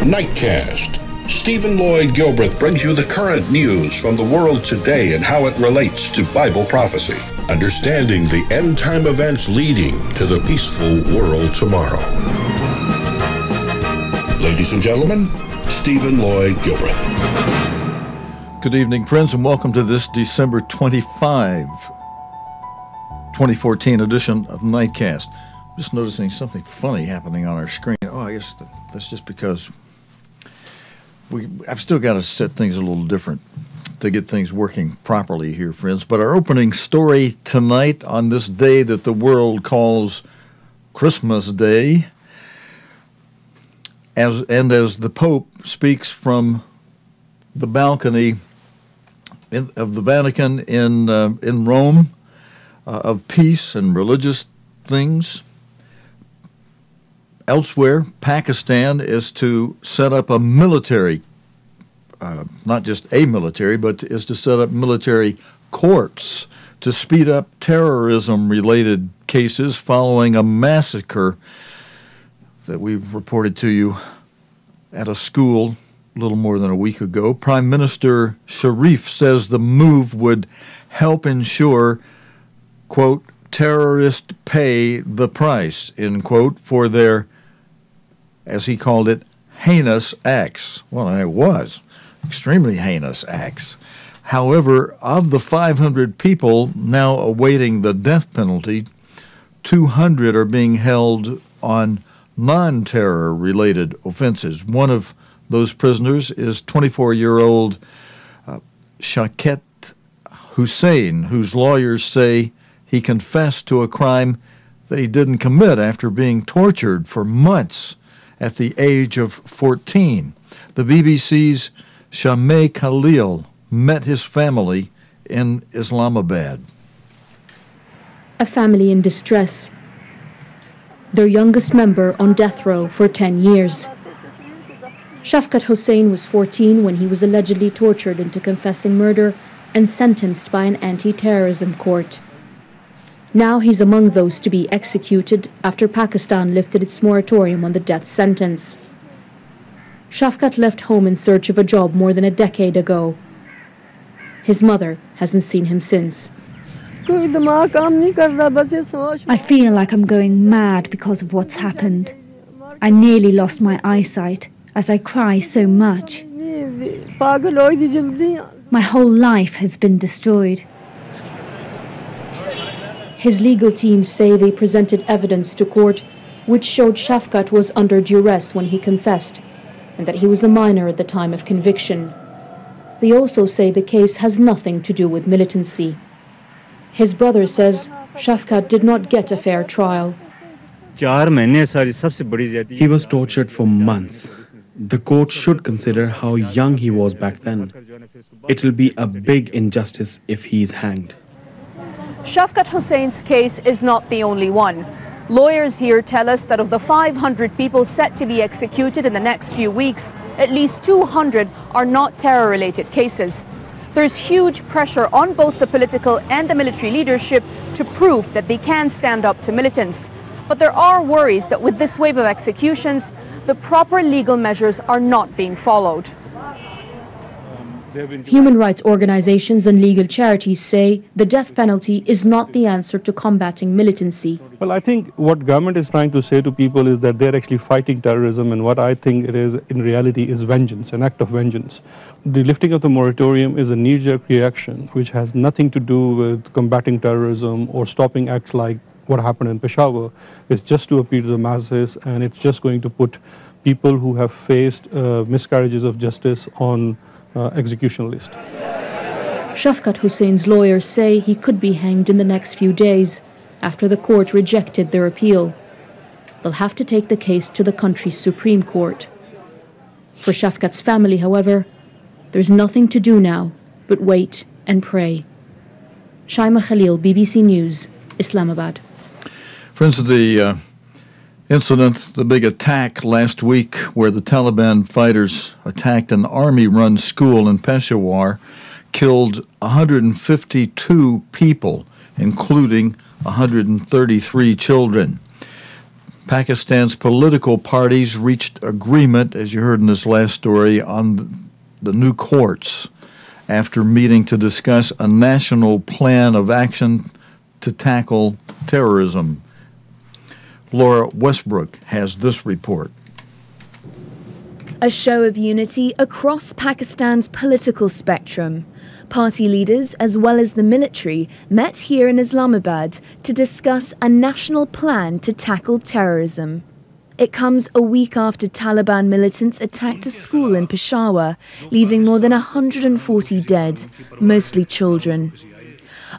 Nightcast. Stephen Lloyd Gilbreth brings you the current news from the world today and how it relates to Bible prophecy. Understanding the end-time events leading to the peaceful world tomorrow. Ladies and gentlemen, Stephen Lloyd Gilbreth. Good evening, friends, and welcome to this December 25, 2014 edition of Nightcast. I'm just noticing something funny happening on our screen. Oh, I guess that's just because I've still got to set things a little different to get things working properly here, friends. But our opening story tonight, on this day that the world calls Christmas Day, as the Pope speaks from the balcony of the Vatican in Rome of peace and religious things. Elsewhere, Pakistan is to set up a military, not just a military, but is to set up military courts to speed up terrorism-related cases following a massacre that we reported to you at a school a little more than a week ago. Prime Minister Sharif says the move would help ensure, quote, terrorists pay the price, end quote, for their, as he called it, heinous acts. Well, it was extremely heinous acts. However, of the 500 people now awaiting the death penalty, 200 are being held on non-terror-related offenses. One of those prisoners is 24-year-old Shaukat Hussain, whose lawyers say he confessed to a crime that he didn't commit after being tortured for months at the age of 14. The BBC's Shamay Khalil met his family in Islamabad. A family in distress. Their youngest member on death row for 10 years. Shafkat Hussain was 14 when he was allegedly tortured into confessing murder and sentenced by an anti-terrorism court. Now he's among those to be executed after Pakistan lifted its moratorium on the death sentence. Shafkat left home in search of a job more than a decade ago. His mother hasn't seen him since. I feel like I'm going mad because of what's happened. I nearly lost my eyesight as I cry so much. My whole life has been destroyed. His legal team say they presented evidence to court which showed Shafkat was under duress when he confessed and that he was a minor at the time of conviction. They also say the case has nothing to do with militancy. His brother says Shafkat did not get a fair trial. He was tortured for months. The court should consider how young he was back then. It will be a big injustice if he is hanged. Shafkat Hussain's case is not the only one. Lawyers here tell us that of the 500 people set to be executed in the next few weeks, at least 200 are not terror-related cases. There's huge pressure on both the political and the military leadership to prove that they can stand up to militants. But there are worries that with this wave of executions, the proper legal measures are not being followed. Human rights organizations and legal charities say the death penalty is not the answer to combating militancy. Well, I think what government is trying to say to people is that they're actually fighting terrorism, and what I think it is in reality is vengeance, an act of vengeance. The lifting of the moratorium is a knee-jerk reaction which has nothing to do with combating terrorism or stopping acts like what happened in Peshawar. It's just to appeal to the masses, and it's just going to put people who have faced miscarriages of justice on execution list. Shafkat Hussain's lawyers say he could be hanged in the next few days after the court rejected their appeal. They'll have to take the case to the country's Supreme Court. For Shafkat's family, however, there's nothing to do now but wait and pray. Shaima Khalil, BBC News, Islamabad. Friends, of the incident, the big attack last week where the Taliban fighters attacked an army-run school in Peshawar, killed 152 people, including 133 children. Pakistan's political parties reached agreement, as you heard in this last story, on the new courts after meeting to discuss a national plan of action to tackle terrorism. Laura Westbrook has this report. A show of unity across Pakistan's political spectrum. Party leaders, as well as the military, met here in Islamabad to discuss a national plan to tackle terrorism. It comes a week after Taliban militants attacked a school in Peshawar, leaving more than 140 dead, mostly children.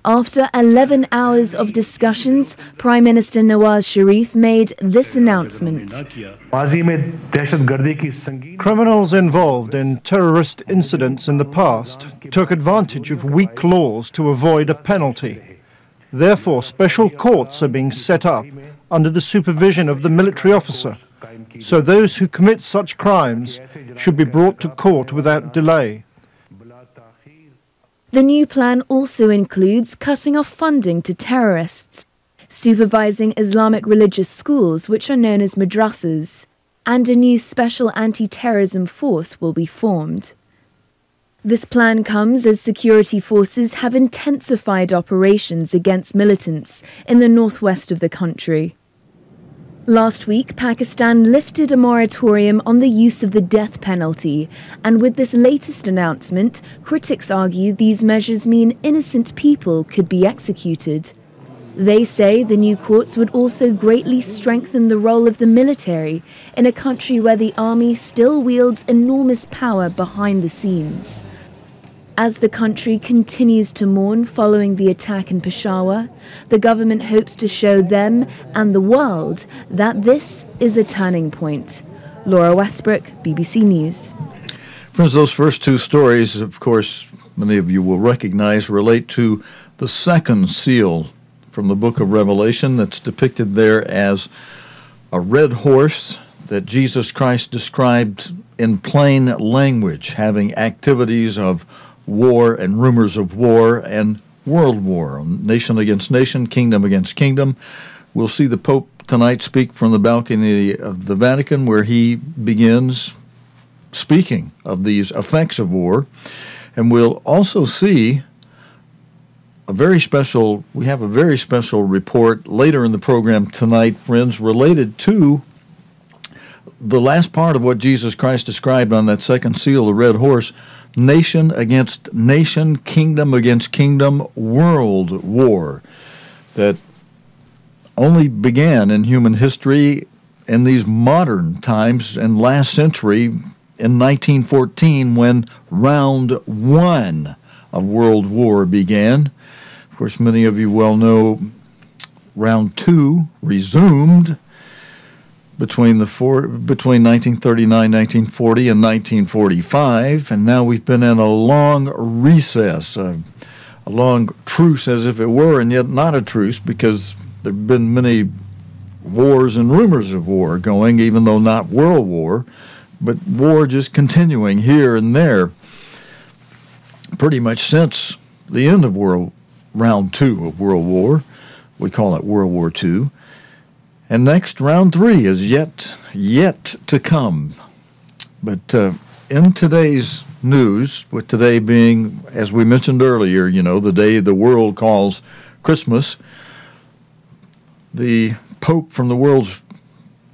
After 11 hours of discussions, Prime Minister Nawaz Sharif made this announcement. Criminals involved in terrorist incidents in the past took advantage of weak laws to avoid a penalty. Therefore, special courts are being set up under the supervision of the military officer, so those who commit such crimes should be brought to court without delay. The new plan also includes cutting off funding to terrorists, supervising Islamic religious schools, which are known as madrasas, and a new special anti-terrorism force will be formed. This plan comes as security forces have intensified operations against militants in the northwest of the country. Last week, Pakistan lifted a moratorium on the use of the death penalty, and with this latest announcement, critics argue these measures mean innocent people could be executed. They say the new courts would also greatly strengthen the role of the military in a country where the army still wields enormous power behind the scenes. As the country continues to mourn following the attack in Peshawar, the government hopes to show them and the world that this is a turning point. Laura Westbrook, BBC News. Friends, those first two stories, of course, many of you will recognize, relate to the second seal from the book of Revelation that's depicted there as a red horse that Jesus Christ described in plain language, having activities of war and rumors of war and world war, nation against nation, kingdom against kingdom. We'll see the Pope tonight speak from the balcony of the Vatican, where he begins speaking of these effects of war. And we'll also see we have a very special report later in the program tonight, friends, related to the last part of what Jesus Christ described on that second seal, the red horse: nation against nation, kingdom against kingdom, world war, that only began in human history in these modern times and last century in 1914, when round one of World War began. Of course, many of you well know round two resumed between 1939, 1940, and 1945, and now we've been in a long recess, a long truce as if it were, and yet not a truce, because there have been many wars and rumors of war going, even though not world war, but war just continuing here and there pretty much since the end of round two of World War. We call it World War II. And next, round three is yet to come. But in today's news, with today being, as we mentioned earlier, the day the world calls Christmas, the Pope from the world's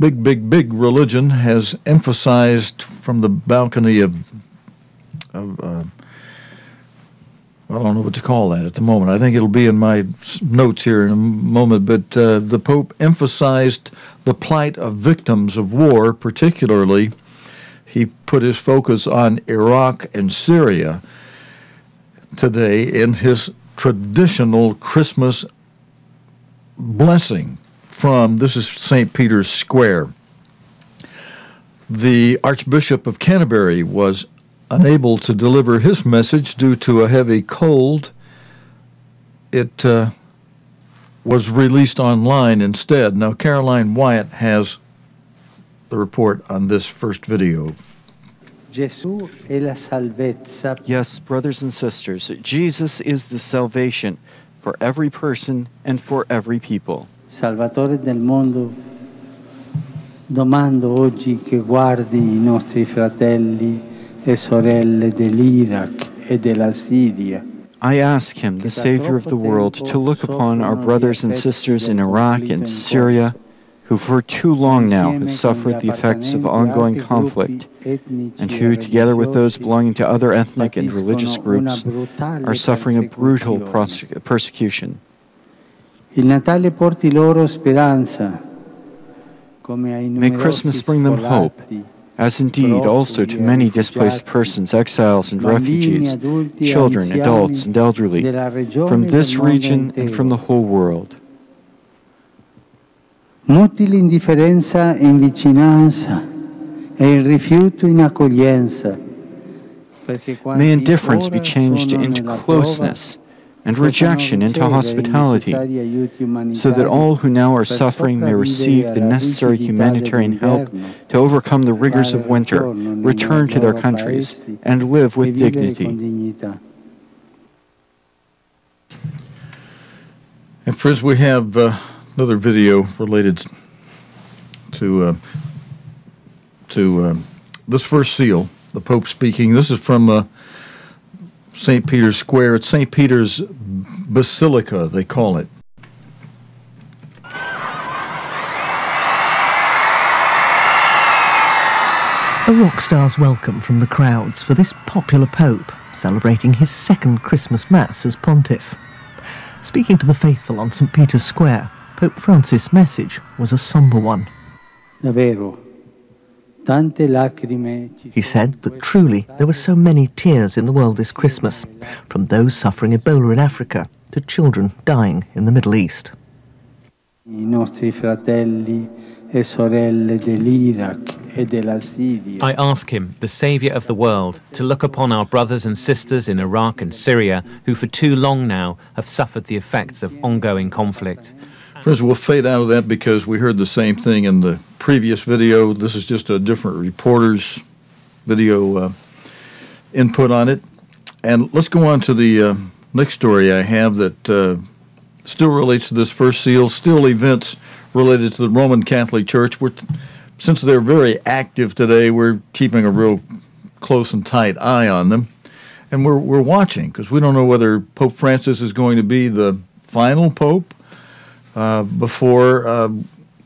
big religion has emphasized from the balcony of I don't know what to call that at the moment. I think it'll be in my notes here in a moment, but the Pope emphasized the plight of victims of war. Particularly, he put his focus on Iraq and Syria today in his traditional Christmas blessing from, this is St. Peter's Square. The Archbishop of Canterbury was unable to deliver his message due to a heavy cold. It was released online instead. Now, Caroline Wyatt has the report on this first video. Yes, brothers and sisters, Jesus is the salvation for every person and for every people. Salvatore del mondo, Domando oggi che guardi I nostri fratelli e sorelle dell'Iraq e della Siria. I ask him, the Savior of the world, to look upon our brothers and sisters in Iraq and Syria, who for too long now have suffered the effects of ongoing conflict, and who, together with those belonging to other ethnic and religious groups, are suffering a brutal persecution. Il Natale porti loro speranza. May Christmas bring them hope, as indeed also to many displaced persons, exiles and refugees, children, adults and elderly, from this region and from the whole world. Muti l'indifferenza in vicinanza e il rifiuto in accoglienza. May indifference be changed into closeness, and rejection into hospitality, so that all who now are suffering may receive the necessary humanitarian help to overcome the rigors of winter, return to their countries, and live with dignity. And friends, we have another video related to this first seal, the Pope speaking. This is from St. Peter's Square. It's St. Peter's Basilica, they call it. A rock star's welcome from the crowds for this popular Pope, celebrating his second Christmas Mass as pontiff. Speaking to the faithful on St. Peter's Square, Pope Francis' message was a sombre one. Davvero. He said that truly there were so many tears in the world this Christmas, from those suffering Ebola in Africa to children dying in the Middle East. I nostri fratelli e sorelle dell'Iraq e della Siria. I ask him, the Saviour of the world, to look upon our brothers and sisters in Iraq and Syria who for too long now have suffered the effects of ongoing conflict. Friends, we'll fade out of that because we heard the same thing in the previous video. This is just a different reporter's video input on it. And let's go on to the next story I have that still relates to this first seal, still events related to the Roman Catholic Church. Since they're very active today, we're keeping a real close and tight eye on them. And we're watching because we don't know whether Pope Francis is going to be the final pope before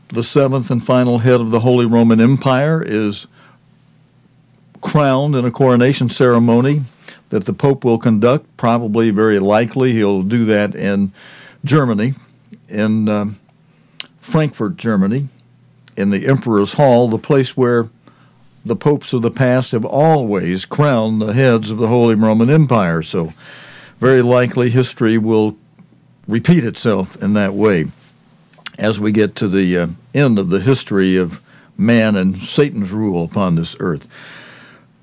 the seventh and final head of the Holy Roman Empire is crowned in a coronation ceremony that the Pope will conduct. Probably, very likely, he'll do that in Germany, in Frankfurt, Germany, in the Emperor's Hall, the place where the popes of the past have always crowned the heads of the Holy Roman Empire. So very likely history will repeat itself in that way as we get to the end of the history of man and Satan's rule upon this earth.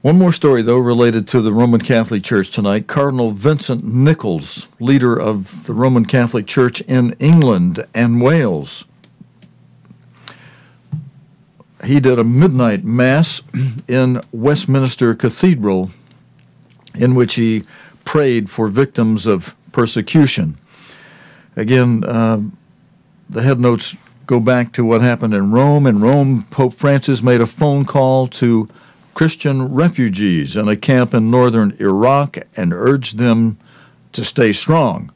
One more story, though, related to the Roman Catholic Church tonight. Cardinal Vincent Nichols, leader of the Roman Catholic Church in England and Wales. He did a midnight mass in Westminster Cathedral in which he prayed for victims of persecution. Again, the head notes go back to what happened in Rome. In Rome, Pope Francis made a phone call to Christian refugees in a camp in northern Iraq and urged them to stay strong.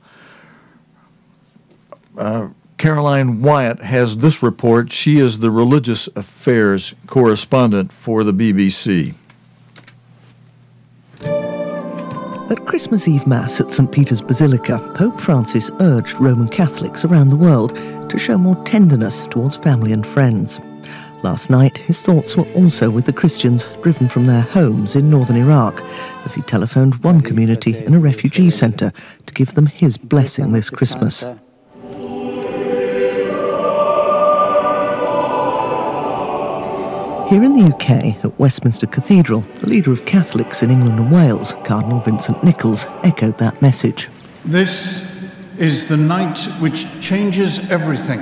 Caroline Wyatt has this report. She is the religious affairs correspondent for the BBC. At Christmas Eve Mass at St. Peter's Basilica, Pope Francis urged Roman Catholics around the world to show more tenderness towards family and friends. Last night, his thoughts were also with the Christians driven from their homes in northern Iraq, as he telephoned one community in a refugee centre to give them his blessing this Christmas. Here in the UK, at Westminster Cathedral, the leader of Catholics in England and Wales, Cardinal Vincent Nichols, echoed that message. This is the night which changes everything.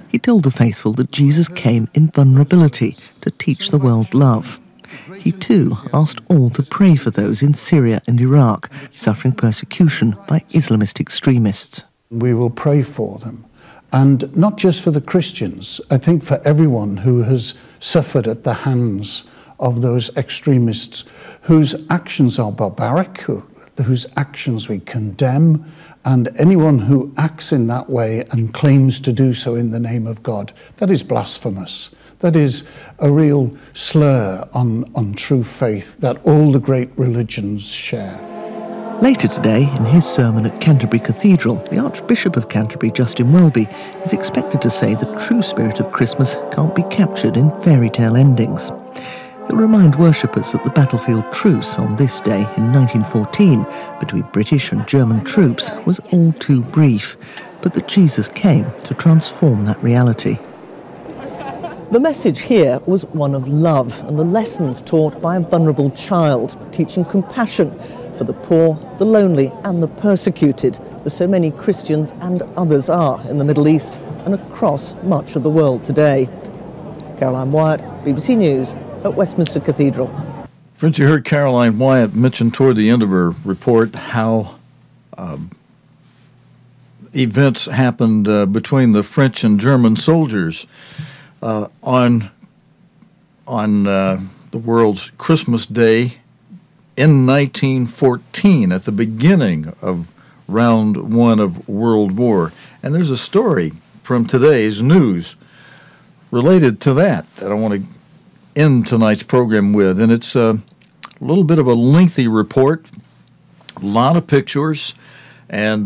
He told the faithful that Jesus came in vulnerability to teach the world love. He too asked all to pray for those in Syria and Iraq suffering persecution by Islamist extremists. We will pray for them And not just for the Christians, I think for everyone who has suffered at the hands of those extremists whose actions are barbaric, whose actions we condemn, and anyone who acts in that way and claims to do so in the name of God, that is blasphemous. That is a real slur on true faith that all the great religions share. Later today, in his sermon at Canterbury Cathedral, the Archbishop of Canterbury, Justin Welby, is expected to say the true spirit of Christmas can't be captured in fairy tale endings. He'll remind worshippers that the battlefield truce on this day in 1914 between British and German troops was all too brief, but that Jesus came to transform that reality. The message here was one of love and the lessons taught by a vulnerable child, teaching compassion for the poor, the lonely and the persecuted, as so many Christians and others are in the Middle East and across much of the world today. Caroline Wyatt, BBC News at Westminster Cathedral. Friends, you heard Caroline Wyatt mention toward the end of her report how events happened between the French and German soldiers on the world's Christmas Day in 1914, at the beginning of round one of World War. And there's a story from today's news related to that I want to end tonight's program with. And it's a little bit of a lengthy report, a lot of pictures, and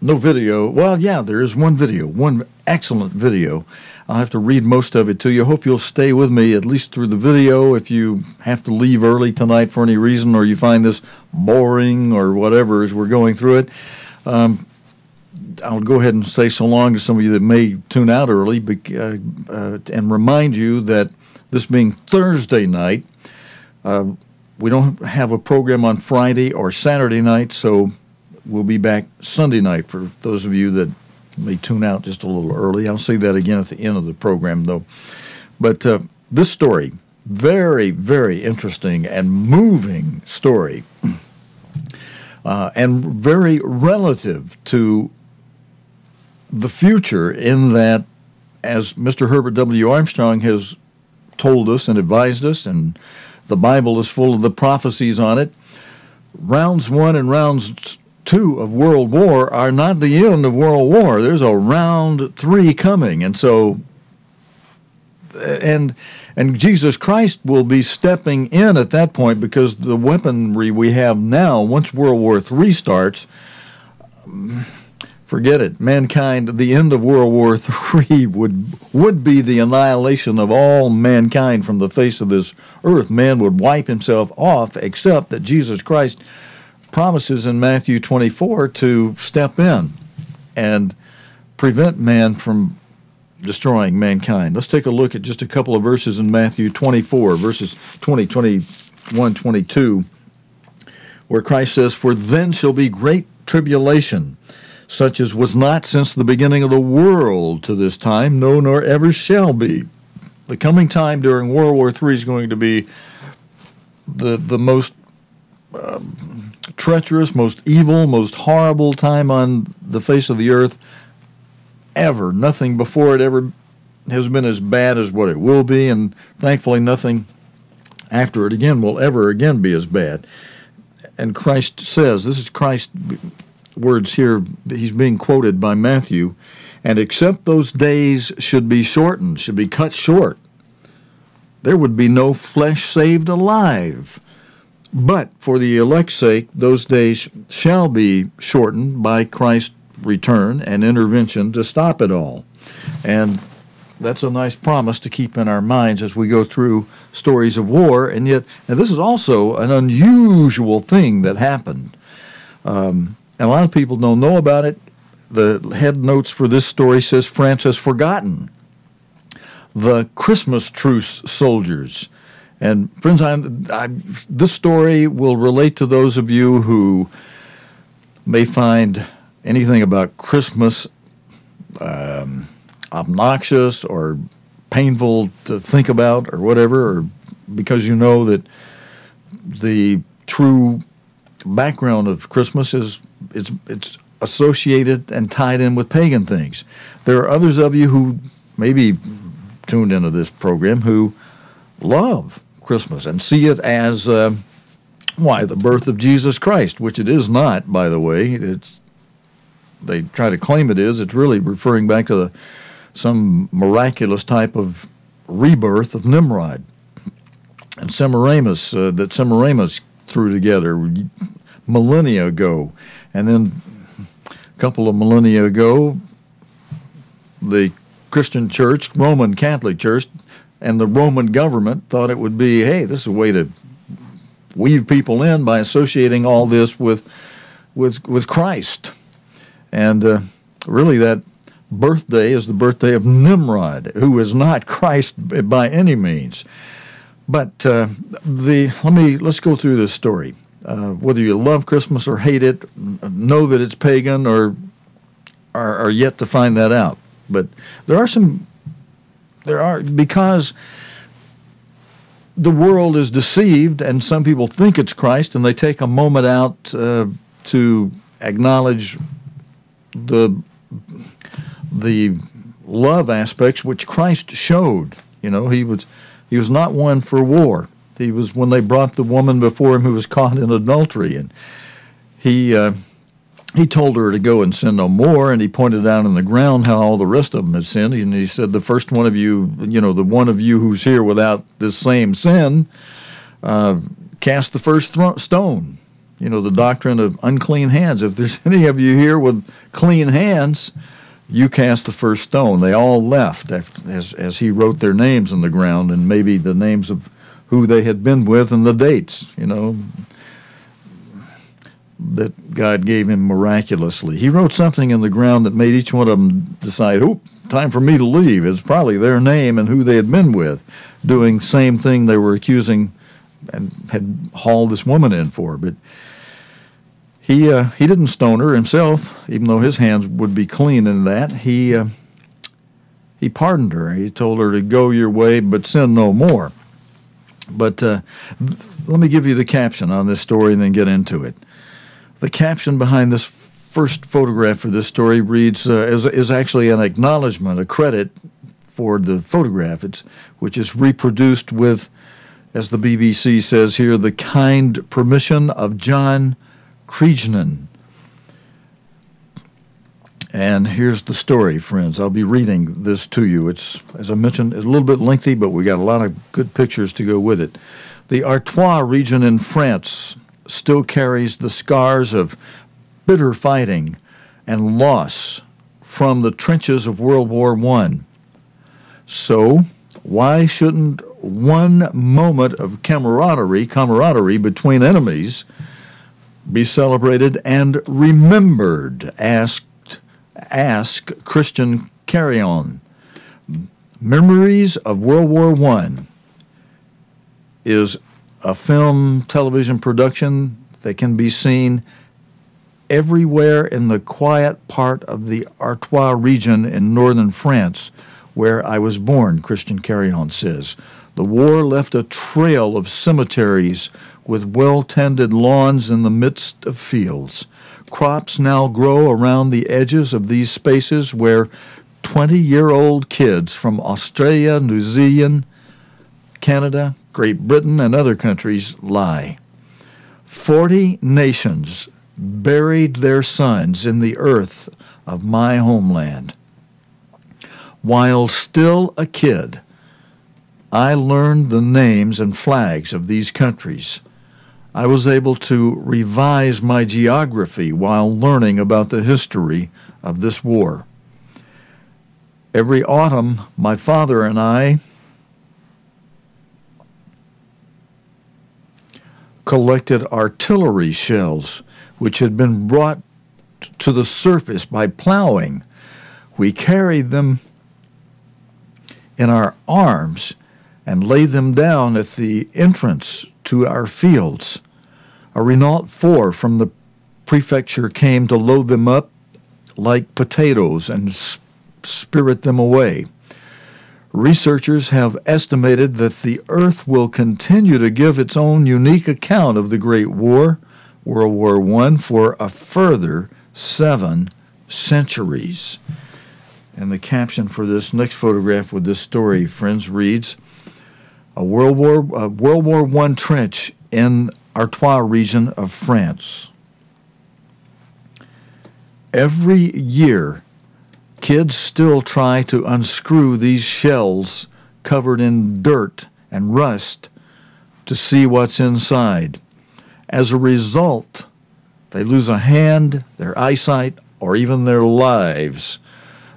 no video. Well, yeah, there is one video, one excellent video. I'll have to read most of it to you. I hope you'll stay with me at least through the video. If you have to leave early tonight for any reason, or you find this boring or whatever as we're going through it, I'll go ahead and say so long to some of you that may tune out early and remind you that this being Thursday night, we don't have a program on Friday or Saturday night, so we'll be back Sunday night for those of you that may tune out just a little early. I'll say that again at the end of the program, though. But this story, very, very interesting and moving story, and very relative to the future, in that, as Mr. Herbert W. Armstrong has told us and advised us, and the Bible is full of the prophecies on it, rounds 1 and rounds 2 of World War are not the end of World War. There's a round 3 coming, and so and Jesus Christ will be stepping in at that point, because the weaponry we have now, once World War III starts, forget it. Mankind, the end of World War III would be the annihilation of all mankind from the face of this earth. Man would wipe himself off, except that Jesus Christ promises in Matthew 24 to step in and prevent man from destroying mankind. Let's take a look at just a couple of verses in Matthew 24, verses 20, 21, 22, where Christ says, "For then shall be great tribulation, such as was not since the beginning of the world to this time, no, nor ever shall be." The coming time during World War III is going to be the most treacherous, most evil, most horrible time on the face of the earth ever. Nothing before it ever has been as bad as what it will be, and thankfully nothing after it again will ever again be as bad. And Christ says, this is Christ's words here, he's being quoted by Matthew, "And except those days should be shortened," should be cut short, "there would be no flesh saved alive. But for the elect's sake, those days shall be shortened by Christ's return and intervention to stop it all." And that's a nice promise to keep in our minds as we go through stories of war. And yet, and this is also an unusual thing that happened. And a lot of people don't know about it. The head notes for this story says France has forgotten the Christmas-truce soldiers. And friends, this story will relate to those of you who may find anything about Christmas obnoxious or painful to think about or whatever, or because you know that the true background of Christmas is it's associated and tied in with pagan things. There are others of you who maybe tuned into this program who love Christmas and see it as, the birth of Jesus Christ, which it is not, by the way. They try to claim it is. It's really referring back to some miraculous type of rebirth of Nimrod and Semiramis that Semiramis threw together millennia ago. And then a couple of millennia ago, the Christian church, Roman Catholic Church, and the Roman government thought it would be, hey, this is a way to weave people in by associating all this with Christ. And really that birthday is the birthday of Nimrod, who is not Christ by any means. But let's go through this story. Whether you love Christmas or hate it, know that it's pagan, or are yet to find that out. But because the world is deceived and some people think it's Christ, and they take a moment out to acknowledge the love aspects which Christ showed. You know, he was not one for war. He was, when they brought the woman before him who was caught in adultery, and he told her to go and sin no more, and he pointed out on the ground how all the rest of them had sinned, and he said, the first one of you, the one of you who's here without this same sin, cast the first stone. The doctrine of unclean hands. If there's any of you here with clean hands, you cast the first stone. They all left as he wrote their names on the ground, and maybe the names of who they had been with and the dates, that God gave him miraculously. He wrote something in the ground that made each one of them decide, time for me to leave. It's probably their name and who they had been with, doing the same thing they were accusing and had hauled this woman in for. But he didn't stone her himself, even though his hands would be clean in that. He pardoned her. He told her to go your way, but sin no more. But let me give you the caption on this story and then get into it. The caption behind this first photograph for this story reads, is actually an acknowledgement, a credit for the photograph, which is reproduced with, as the BBC says here, the kind permission of John Cregnan. And here's the story, friends. I'll be reading this to you. It's, as I mentioned, it's a little bit lengthy, but we got a lot of good pictures to go with it. The Artois region in France still carries the scars of bitter fighting and loss from the trenches of World War I. So why shouldn't one moment of camaraderie between enemies be celebrated and remembered? Ask Christian Carry-On. Memories of World War I is a film television production that can be seen everywhere in the quiet part of the Artois region in northern France, where I was born, Christian Carry-On says. The war left a trail of cemeteries with well-tended lawns in the midst of fields. Crops now grow around the edges of these spaces where 20-year-old kids from Australia, New Zealand, Canada, Great Britain, and other countries lie. 40 nations buried their sons in the earth of my homeland. While still a kid, I learned the names and flags of these countries. I was able to revise my geography while learning about the history of this war. Every autumn, my father and I collected artillery shells which had been brought to the surface by plowing. We carried them in our arms and laid them down at the entrance to our fields. A Renault 4 from the prefecture came to load them up like potatoes and spirit them away. Researchers have estimated that the Earth will continue to give its own unique account of the Great War, World War I, for a further 7 centuries. And the caption for this next photograph with this story, friends, reads, a World War I trench in Artois region of France. Every year, kids still try to unscrew these shells covered in dirt and rust to see what's inside. As a result, they lose a hand, their eyesight, or even their lives.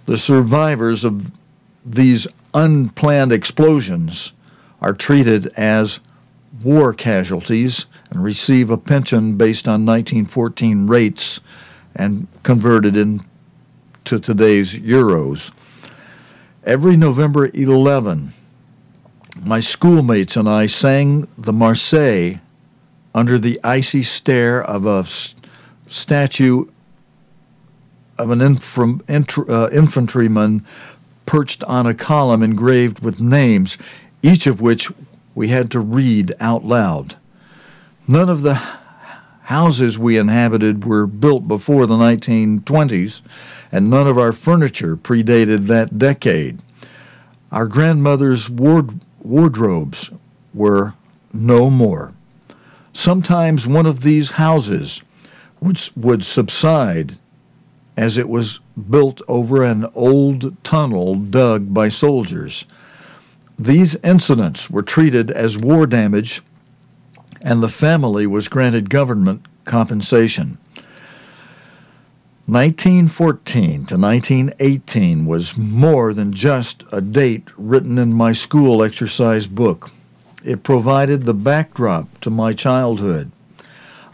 The survivors of these unplanned explosions are treated as war casualties and receive a pension based on 1914 rates and converted into today's euros. Every November 11, my schoolmates and I sang the Marseillaise under the icy stare of a statue of an infantryman perched on a column engraved with names, each of which we had to read out loud. None of the houses we inhabited were built before the 1920s, and none of our furniture predated that decade. Our grandmother's wardrobes were no more. Sometimes one of these houses would subside as it was built over an old tunnel dug by soldiers. These incidents were treated as war damage, and the family was granted government compensation. 1914 to 1918 was more than just a date written in my school exercise book. It provided the backdrop to my childhood.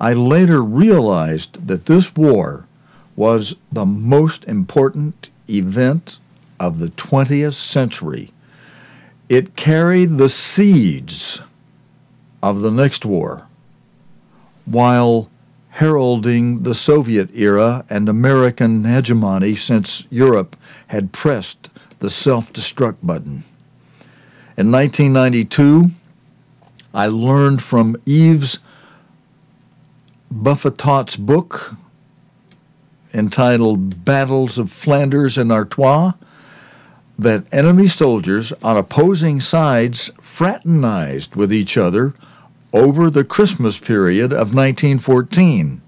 I later realized that this war was the most important event of the 20th century. It carried the seeds of the next war, while heralding the Soviet era and American hegemony since Europe had pressed the self-destruct button. In 1992, I learned from Yves Buffetat's book entitled Battles of Flanders and Artois that enemy soldiers on opposing sides fraternized with each other over the Christmas period of 1914.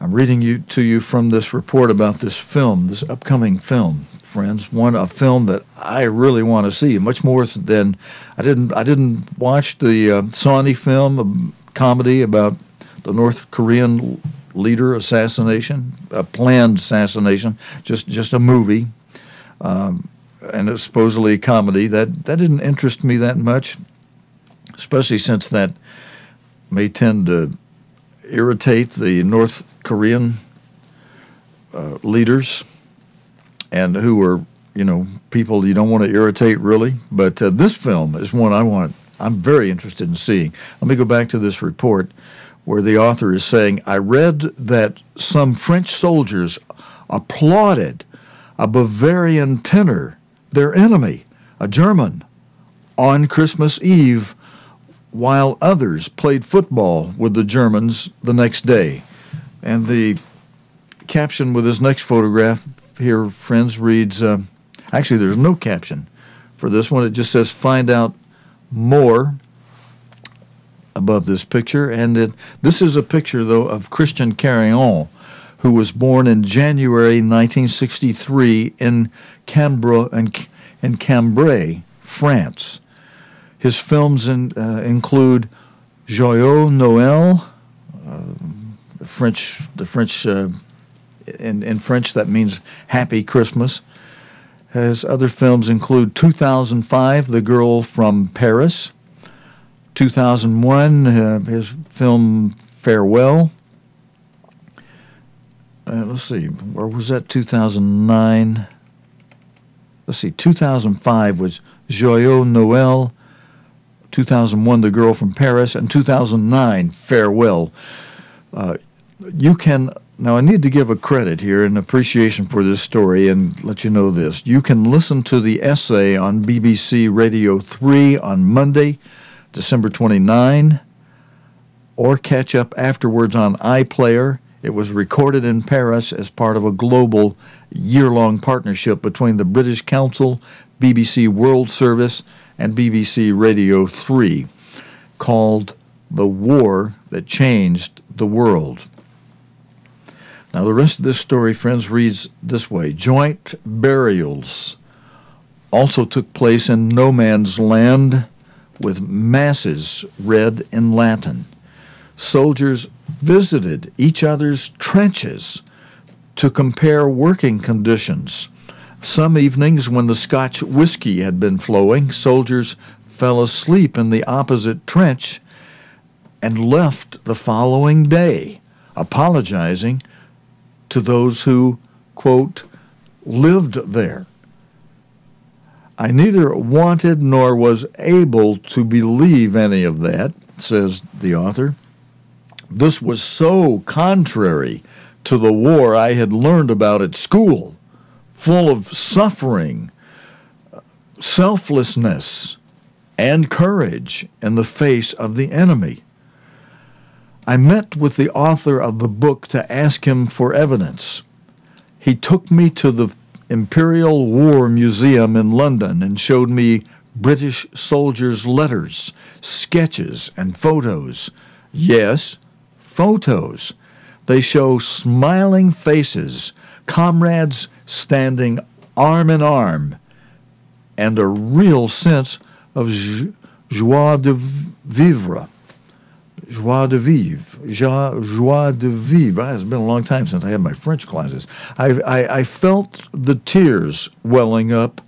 I'm reading to you from this report about this film, this upcoming film, friends. A film that I really want to see, much more than I didn't watch the Sawney film, a comedy about the North Korean leader assassination, a planned assassination, just a movie, and it's supposedly a comedy. That didn't interest me that much, especially since that may tend to irritate the North Korean leaders, and who are, people you don't want to irritate really. But this film is one I'm very interested in seeing. Let me go back to this report where the author is saying, I read that some French soldiers applauded a Bavarian tenor, their enemy, a German, on Christmas Eve, while others played football with the Germans the next day. And the caption with this next photograph here, friends, reads, actually there's no caption for this one. It just says, find out more above this picture. And this is a picture, though, of Christian Carillon, who was born in January 1963 in Cambrai, France. His films include Joyeux Noël, in French that means Happy Christmas. His other films include 2005, The Girl from Paris, 2001, his film Farewell. Let's see, where was that? 2009. Let's see, 2005 was Joyeux Noël, 2001, The Girl from Paris, and 2009, Farewell. Now I need to give a credit here and appreciation for this story and let you know this. You can listen to the essay on BBC Radio 3 on Monday, December 29, or catch up afterwards on iPlayer It was recorded in Paris as part of a global year-long partnership between the British Council, BBC World Service, and BBC Radio 3, called The War That Changed the World. Now, the rest of this story, friends, reads this way. Joint burials also took place in no man's land, with masses read in Latin. Soldiers visited each other's trenches to compare working conditions. Some evenings, when the Scotch whiskey had been flowing, soldiers fell asleep in the opposite trench and left the following day, apologizing to those who, quote, lived there. I neither wanted nor was able to believe any of that, says the author. This was so contrary to the war I had learned about at school, full of suffering, selflessness, and courage in the face of the enemy. I met with the author of the book to ask him for evidence. He took me to the Imperial War Museum in London and showed me British soldiers' letters, sketches, and photos. Yes, photos. They show smiling faces, comrades standing arm in arm, and a real sense of joie de vivre. Joie de vivre. Joie de vivre. It's been a long time since I had my French classes. I felt the tears welling up.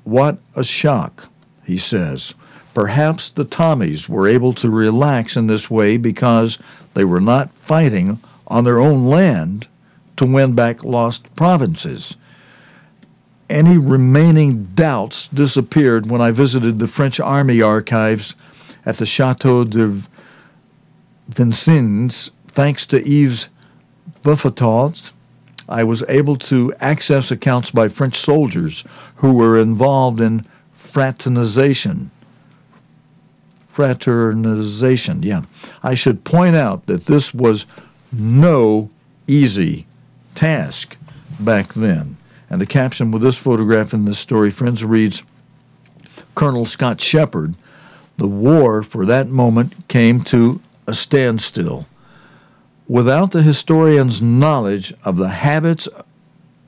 What a shock, he says. Perhaps the Tommies were able to relax in this way because they were not fighting on their own land to win back lost provinces. Any remaining doubts disappeared when I visited the French Army archives at the Château de Vincennes. Thanks to Yves Buffetot, I was able to access accounts by French soldiers who were involved in fraternization. I should point out that this was no easy task back then. And the caption with this photograph in this story, friends, reads, Colonel Scott Shepherd, the war for that moment came to a standstill. Without the historian's knowledge of the habits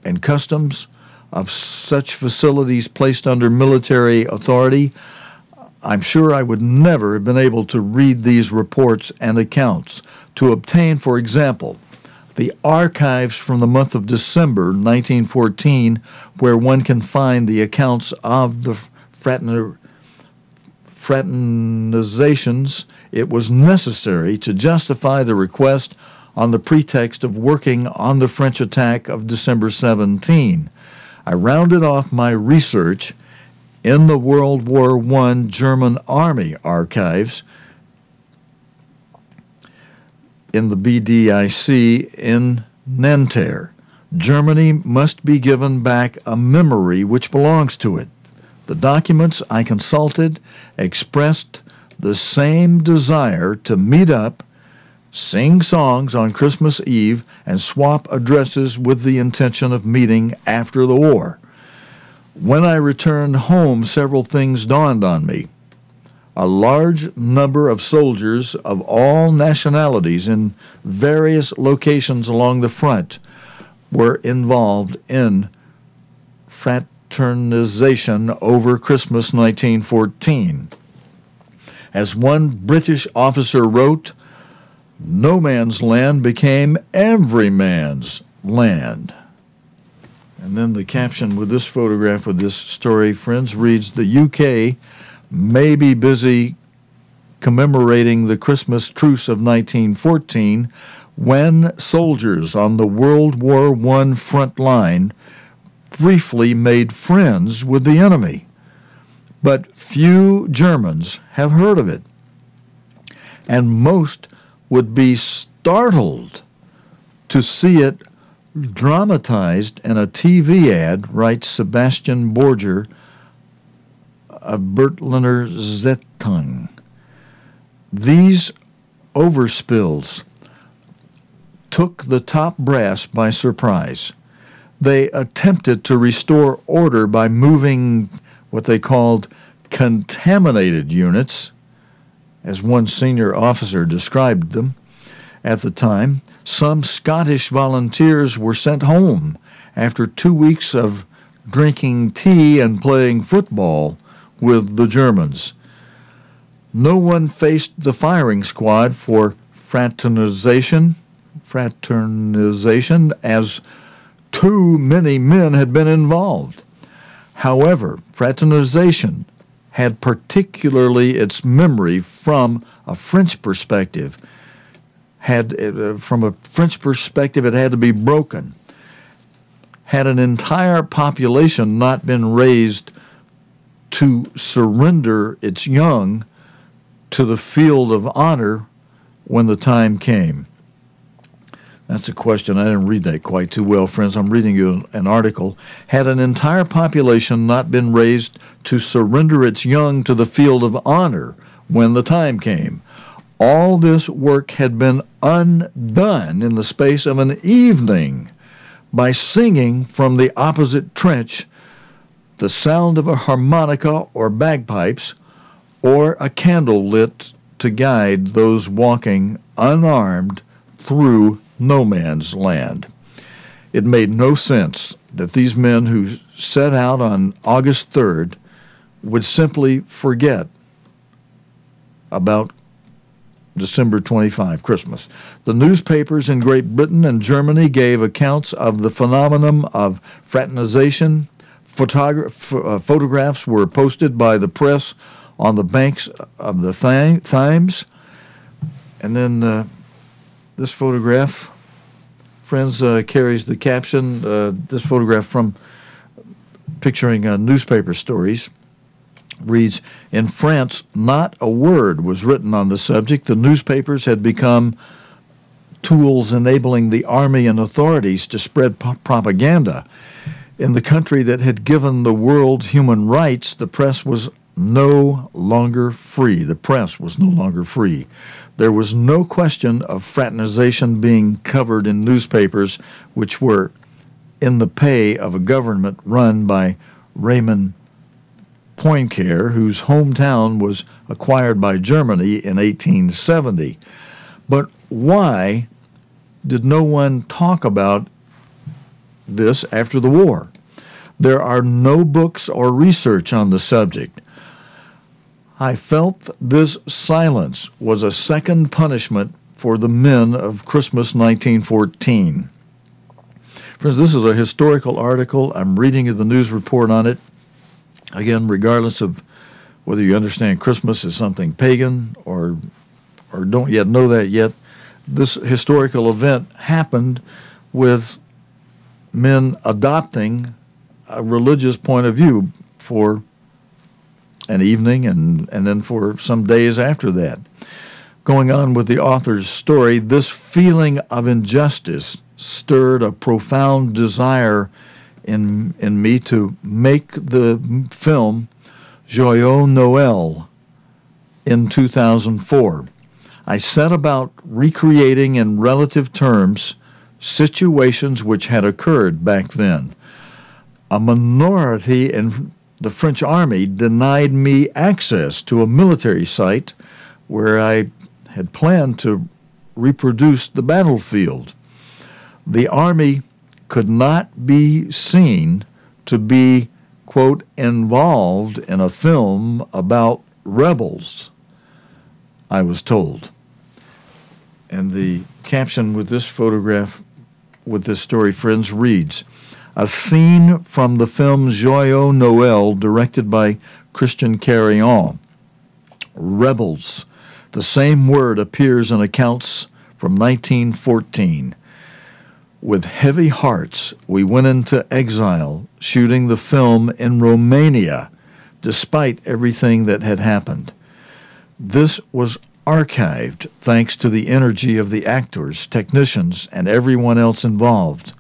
and customs of such facilities placed under military authority, I'm sure I would never have been able to read these reports and accounts. To obtain, for example, the archives from the month of December 1914, where one can find the accounts of the fraternizations, it was necessary to justify the request on the pretext of working on the French attack of December 17. I rounded off my research in the World War I German Army archives in the BDIC in Nanterre. Germany must be given back a memory which belongs to it. The documents I consulted expressed the same desire to meet up, sing songs on Christmas Eve, and swap addresses with the intention of meeting after the war. When I returned home, several things dawned on me. A large number of soldiers of all nationalities in various locations along the front were involved in fraternization over Christmas 1914. As one British officer wrote, no man's land became every man's land. And then the caption with this photograph with this story, friends, reads, the UK may be busy commemorating the Christmas-truce of 1914 when soldiers on the World War I front line briefly made friends with the enemy. But few Germans have heard of it, and most would be startled to see it dramatized in a TV ad, writes Sebastian Borger of Berliner Zeitung. These overspills took the top brass by surprise. They attempted to restore order by moving what they called contaminated units, as one senior officer described them at the time. Some Scottish volunteers were sent home after 2 weeks of drinking tea and playing football with the Germans. No one faced the firing squad for fraternization, as too many men had been involved. However, fraternization had particularly its memory from a French perspective. From a French perspective, it had to be broken. Had an entire population not been raised to surrender its young to the field of honor when the time came? That's a question. I didn't read that quite too well, friends. I'm reading you an article. Had an entire population not been raised to surrender its young to the field of honor when the time came? All this work had been undone in the space of an evening by singing from the opposite trench the sound of a harmonica or bagpipes, or a candle lit to guide those walking unarmed through no man's land. It made no sense that these men who set out on August 3rd would simply forget about December 25, Christmas. The newspapers in Great Britain and Germany gave accounts of the phenomenon of fraternization. Photographs were posted by the press on the banks of the Thames. And then this photograph, friends, carries the caption, this photograph from picturing newspaper stories, reads, "In France, not a word was written on the subject. The newspapers had become tools enabling the army and authorities to spread propaganda. In the country that had given the world human rights, the press was no longer free. The press was no longer free. There was no question of fraternization being covered in newspapers which were in the pay of a government run by Raymond Poincaré, whose hometown was acquired by Germany in 1870. But why did no one talk about this after the war? There are no books or research on the subject. I felt this silence was a second punishment for the men of Christmas 1914. Friends, this is a historical article. I'm reading you the news report on it. Again, regardless of whether you understand Christmas is something pagan or don't yet know that yet, this historical event happened with men adopting a religious point of view for an evening and then for some days after that. Going on with the author's story, this feeling of injustice stirred a profound desire in me to make the film Joyeux Noël in 2004. I set about recreating in relative terms situations which had occurred back then. A minority in the French army denied me access to a military site where I had planned to reproduce the battlefield. The army could not be seen to be, quote, involved in a film about rebels, I was told. And the caption with this photograph, with this story, friends, reads, "A scene from the film Joyeux Noël, directed by Christian Carillon. Rebels. The same word appears in accounts from 1914. With heavy hearts, we went into exile, shooting the film in Romania, despite everything that had happened. This was archived thanks to the energy of the actors, technicians, and everyone else involved.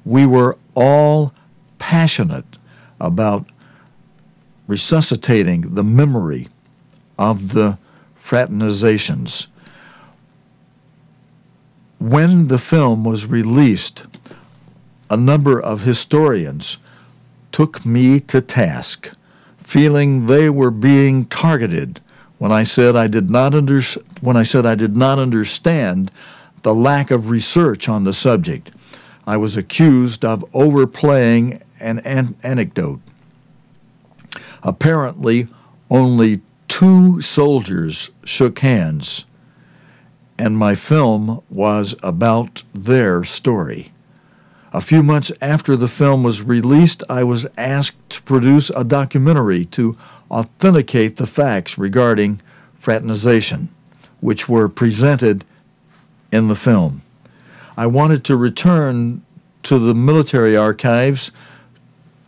We were all passionate about resuscitating the memory of the fraternizations. When the film was released, a number of historians took me to task, feeling they were being targeted when I said I did not understand the lack of research on the subject. I was accused of overplaying an anecdote. Apparently, only 2 soldiers shook hands, and my film was about their story. A few months after the film was released, I was asked to produce a documentary to authenticate the facts regarding fraternization, which were presented in the film. I wanted to return to the military archives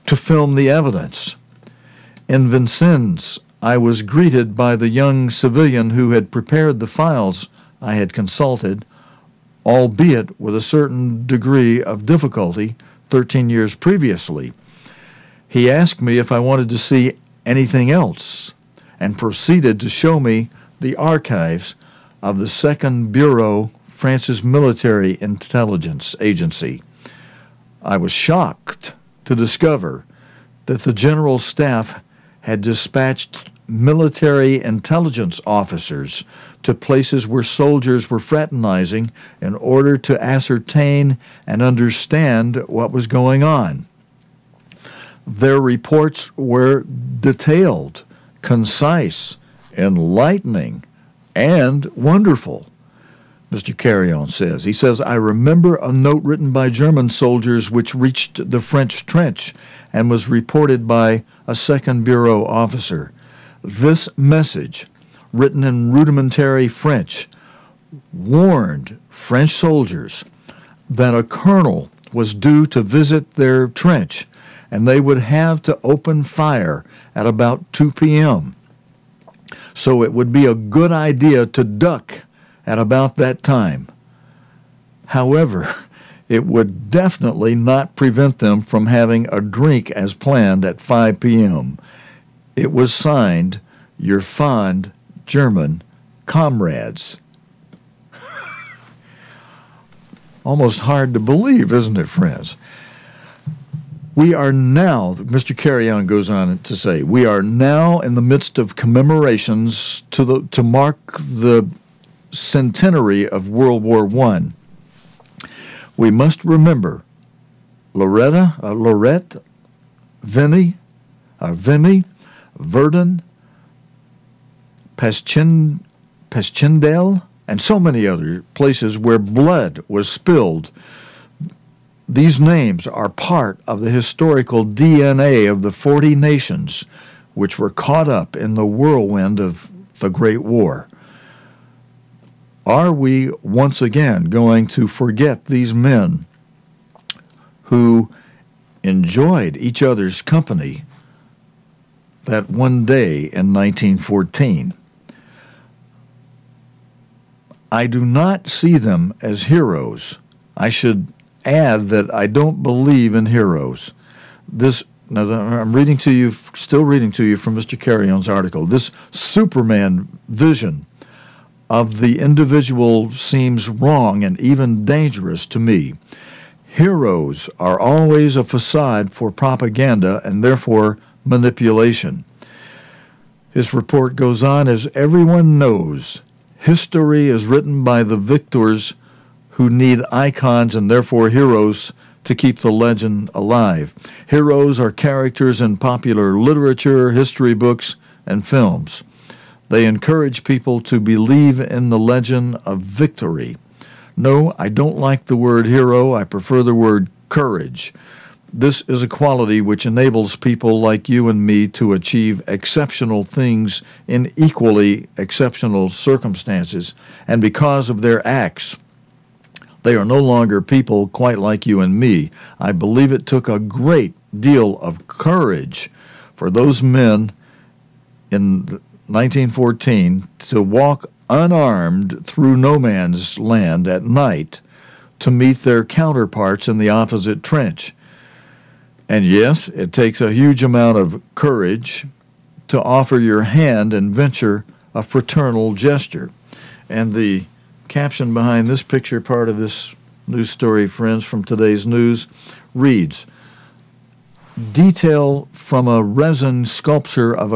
to film the evidence. In Vincennes, I was greeted by the young civilian who had prepared the files I had consulted, albeit with a certain degree of difficulty 13 years previously. He asked me if I wanted to see anything else and proceeded to show me the archives of the 2nd Bureau, France's military intelligence agency. I was shocked to discover that the General Staff had dispatched military intelligence officers to places where soldiers were fraternizing in order to ascertain and understand what was going on. Their reports were detailed, concise, enlightening, and wonderful. Mr. Carrion says. He says, I remember a note written by German soldiers which reached the French trench and was reported by a 2nd Bureau officer. This message, written in rudimentary French, warned French soldiers that a colonel was due to visit their trench and they would have to open fire at about 2 p.m. So it would be a good idea to duck at about that time. However, it would definitely not prevent them from having a drink as planned at 5 p.m. It was signed, Your Fond German Comrades. Almost hard to believe, isn't it, friends? We are now, Mr. Carrion goes on to say, we are now in the midst of commemorations to mark the centenary of World War I. We must remember Lorette, Vimy, Verdun, Passchendaele, and so many other places where blood was spilled. These names are part of the historical DNA of the 40 nations which were caught up in the whirlwind of the Great War. Are we once again going to forget these men who enjoyed each other's company that one day in 1914? I do not see them as heroes. I should add that I don't believe in heroes. I'm reading to you, still reading to you from Mr. Carrion's article. This Superman vision of the individual seems wrong and even dangerous to me. Heroes are always a facade for propaganda and therefore manipulation. His report goes on, as everyone knows, history is written by the victors who need icons and therefore heroes to keep the legend alive. Heroes are characters in popular literature, history books, and films. They encourage people to believe in the legend of victory. No, I don't like the word hero. I prefer the word courage. This is a quality which enables people like you and me to achieve exceptional things in equally exceptional circumstances. And because of their acts, they are no longer people quite like you and me. I believe it took a great deal of courage for those men in 1914 to walk unarmed through no man's land at night to meet their counterparts in the opposite trench. And yes, it takes a huge amount of courage to offer your hand and venture a fraternal gesture. And the caption behind this picture, part of this news story, friends, from today's news, reads, detail from a resin sculpture of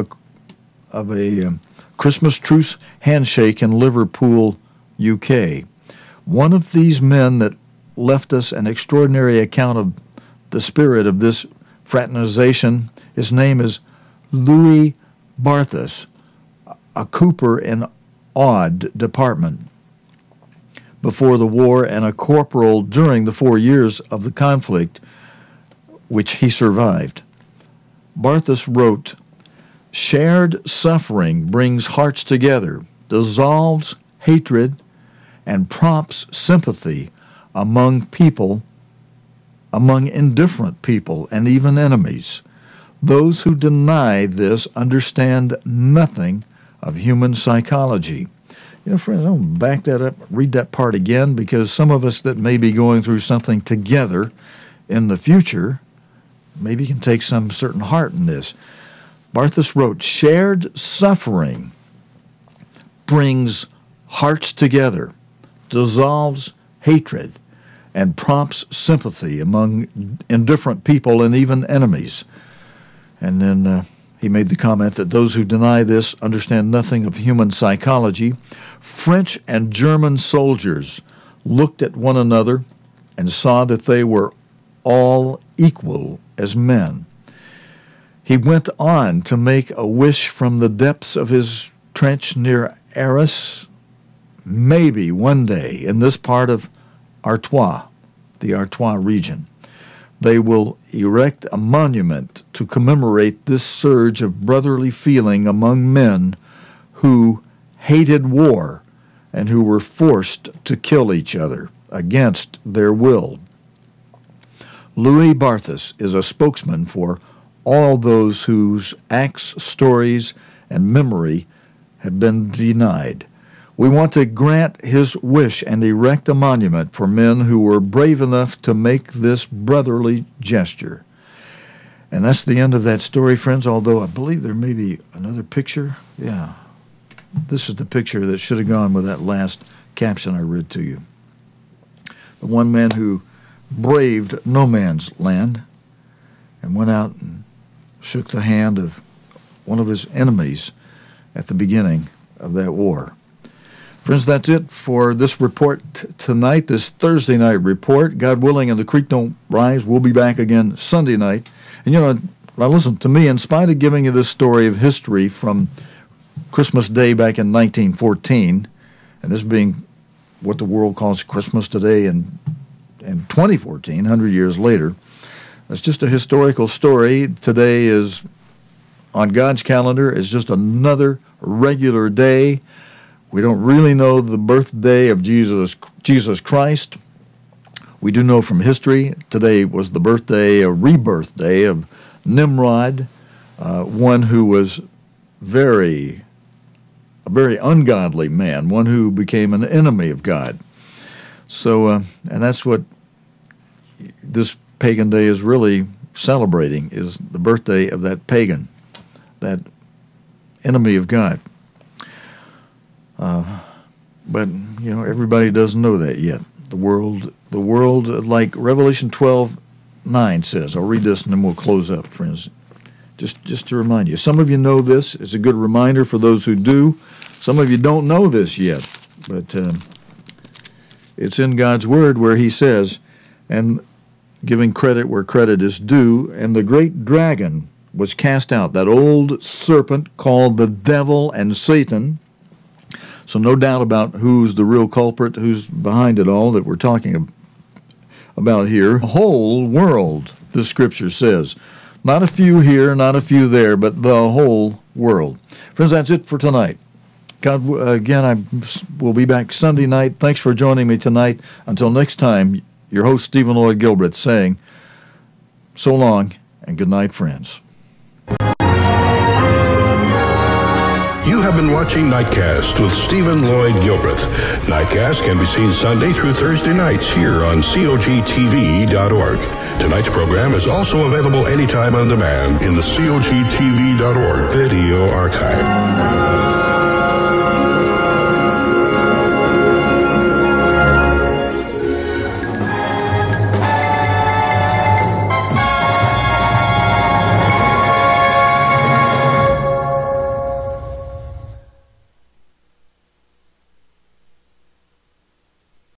a Christmas-truce handshake in Liverpool, UK. One of these men that left us an extraordinary account of the spirit of this fraternization, his name is Louis Barthas, a cooper in Odd Department before the war and a corporal during the 4 years of the conflict which he survived. Barthas wrote, shared suffering brings hearts together, dissolves hatred, and prompts sympathy among people, among indifferent people, and even enemies. Those who deny this understand nothing of human psychology. You know, friends, I'm going to back that up, read that part again, because some of us that may be going through something together in the future maybe can take some certain heart in this. Barthas wrote, shared suffering brings hearts together, dissolves hatred, and prompts sympathy among indifferent people and even enemies. And then he made the comment that those who deny this understand nothing of human psychology. French and German soldiers looked at one another and saw that they were all equal as men. He went on to make a wish from the depths of his trench near Arras, maybe one day in this part of Artois, the Artois region, they will erect a monument to commemorate this surge of brotherly feeling among men who hated war and who were forced to kill each other against their will. Louis Barthas is a spokesman for all those whose acts, stories, and memory have been denied. We want to grant his wish and erect a monument for men who were brave enough to make this brotherly gesture. And that's the end of that story, friends, although I believe there may be another picture. Yeah. This is the picture that should have gone with that last caption I read to you. The one man who braved no man's land and went out and shook the hand of one of his enemies at the beginning of that war. Friends, that's it for this report tonight, this Thursday night report. God willing, and the creek don't rise, we'll be back again Sunday night. And you know, now listen to me, in spite of giving you this story of history from Christmas Day back in 1914, and this being what the world calls Christmas today in 2014, 100 years later, that's just a historical story. Today is, on God's calendar, is just another regular day. We don't really know the birthday of Jesus Christ. We do know from history today was the birthday, a rebirth day of Nimrod, one who was a very ungodly man, one who became an enemy of God. So, and that's what this pagan day is really celebrating, is the birthday of that pagan, that enemy of God. But, you know, everybody doesn't know that yet. The world, like Revelation 12:9 says. I'll read this and then we'll close up, friends. Just to remind you. Some of you know this. It's a good reminder for those who do. Some of you don't know this yet. But it's in God's Word where he says, and giving credit where credit is due, and the great dragon was cast out, that old serpent called the devil and Satan. So no doubt about who's the real culprit, who's behind it all that we're talking about here. The whole world, the Scripture says. Not a few here, not a few there, but the whole world. Friends, that's it for tonight. God, again, we'll be back Sunday night. Thanks for joining me tonight. Until next time, your host, Stephen Lloyd Gilbreth, saying so long and good night, friends. You have been watching Nightcast with Stephen Lloyd Gilbreth. Nightcast can be seen Sunday through Thursday nights here on cogtv.org. Tonight's program is also available anytime on demand in the cogtv.org video archive.